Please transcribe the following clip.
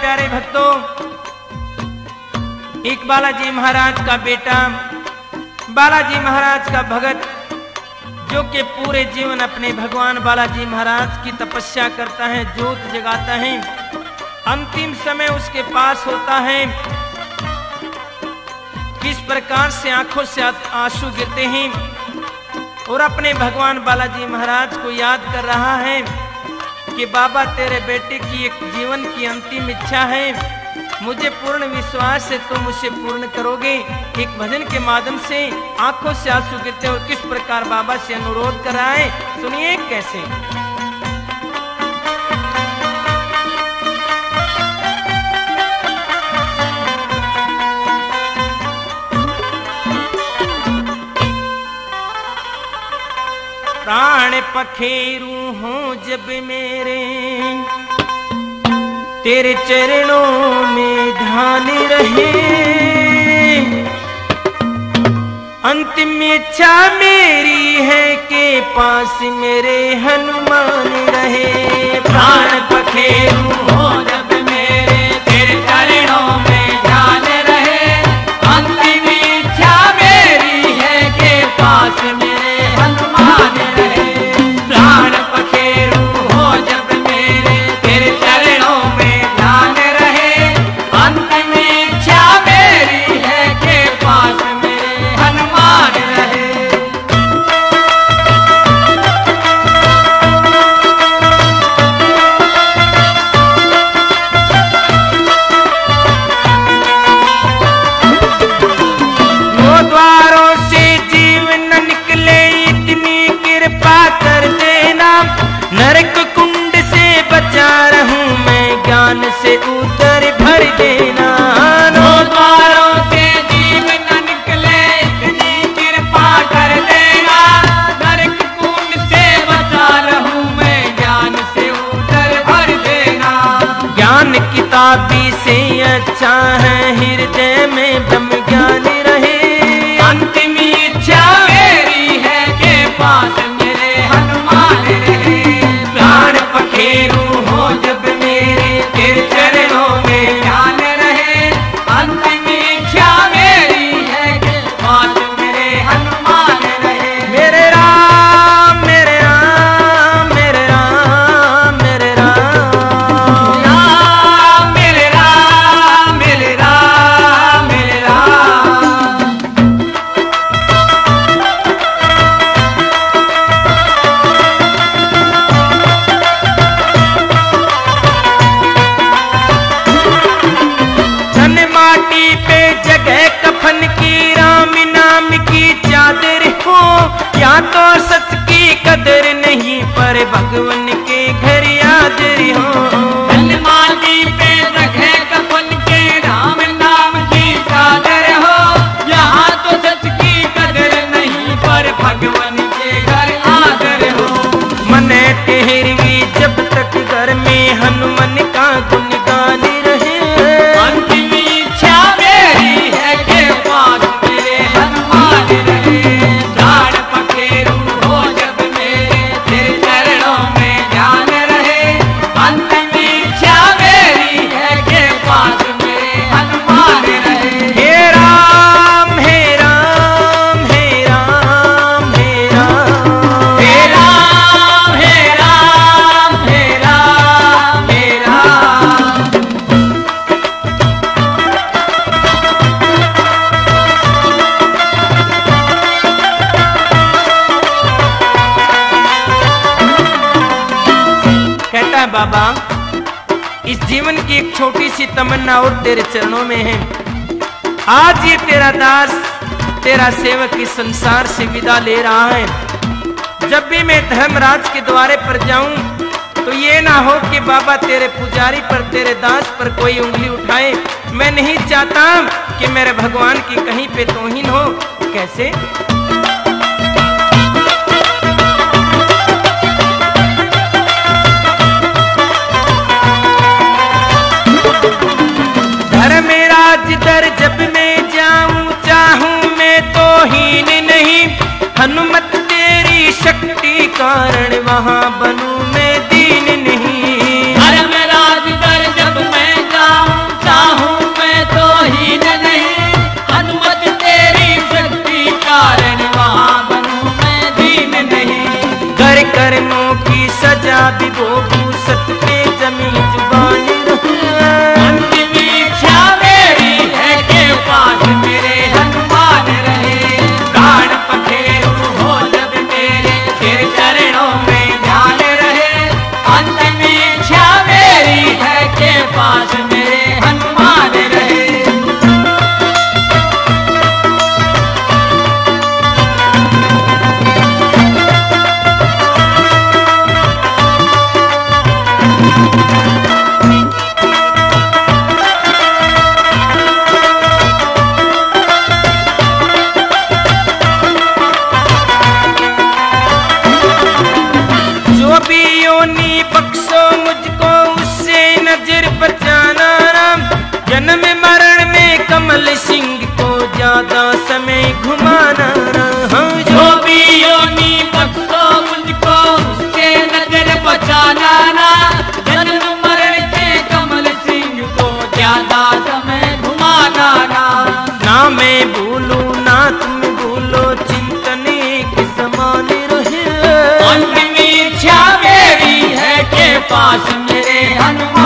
प्यारे भक्तों, एक बालाजी महाराज का बेटा, बालाजी महाराज का भगत, जो कि पूरे जीवन अपने भगवान बालाजी महाराज की तपस्या करता है, ज्योत जगाता है। अंतिम समय उसके पास होता है, किस प्रकार से आंखों से आंसू गिरते हैं और अपने भगवान बालाजी महाराज को याद कर रहा है कि बाबा तेरे बेटे की एक जीवन की अंतिम इच्छा है, मुझे पूर्ण विश्वास है तुम उसे पूर्ण करोगे। एक भजन के माध्यम से आंखों से आंसू गिरते और किस प्रकार बाबा से अनुरोध कर रहा है, सुनिए कैसे। प्राण पखेरू हो जब मेरे तेरे चरणों में ध्यान रहे, अंतिम इच्छा मेरी है कि पास मेरे हनुमान रहे। प्राण पखेरू हो जब मेरे तेरे चरणों में ध्यान रहे, अंतिम इच्छा मेरी है कि पास मेरे हनुमान रहे। प्राण पखेरू हो जब मेरे तेरे चरणों में ध्यान रहे, अंतिम इच्छा मेरी है कि पास मेरे हनुमान रहे। वो द्वारों से जीव न निकले, इतनी कृपा कर देना, नरक कुंड से बचा रहूं मैं, ज्ञान से उतर भर देना। नो द्वारों से जीव न निकले, इतनी कृपा कर देना, नरक कुंड से बचा रहूं मैं, ज्ञान से उतर भर देना। ज्ञान किताबी से अच्छा है, हृदय में ब्रह्म ज्ञान रहे, अंतिम इच्छा मेरी है कि पास मेरे हनुमान रहे। प्राण पखेरू हो जब मेरे तेरे चरणों में ध्यान रहे, अंतिम इच्छा मेरी है कि पास मेरे हनुमान रहे। मेरे राम मेरे राम मेरे राम मेरे राम, राम मेरे राम मेरे राम मेरे राम। धन माटी पे जगह कफन की, राम नाम की चादर हो, या तो सच की कदर नहीं पर भगवान के घर याद हो। धन माटी पे जगह कफन के, राम नाम की चादर हो, यहाँ तो सच की कदर नहीं पर भगवान के घर आदर हो। मन ठहरवी जब तक घर में हनुमान का गुणगान रहे, अंतिम इच्छा मेरी है कि पास मेरे हनुमान रहे। प्राण पखेरू हो जब मेरे तेरे चरणों में ध्यान रहे, अंतिम इच्छा मेरी है कि पास मेरे हनुमान रहे। हे राम हे राम हे राम हे राम, हे राम हे राम हे राम हे राम। कहता है बाबा, इस जीवन की एक छोटी सी तमन्ना और तेरे चरणों में है। आज ये तेरा दास, तेरा सेवक इस संसार से विदा ले रहा है। जब भी मैं धर्मराज के द्वारे पर जाऊं तो ये ना हो कि बाबा तेरे पुजारी पर, तेरे दास पर कोई उंगली उठाए। मैं नहीं चाहता कि मेरे भगवान की कहीं पे तौहीन हो। कैसे? धर्मराज दर जब मैं जाऊं, चाहूं मैं तो हीन नहीं, हनुमत तेरी शक्ति कारण वहां बनूं मैं दीन नहीं। धर्मराज दर जब मैं जाऊं, फिर बचाना राम। जन्म मरण में कमल सिंह को ज्यादा समय घुमाना राम। जो भी योनि बख्शो मुझको उससे नजर बचाना ना। जन्म मरण के कमल सिंह को ज्यादा समय घुमाना ना। ना मैं भूलूं ना तुम भूलो चिंतन के समान रहे। अंतिम इच्छा मेरी है के पास मेरे हनुमान।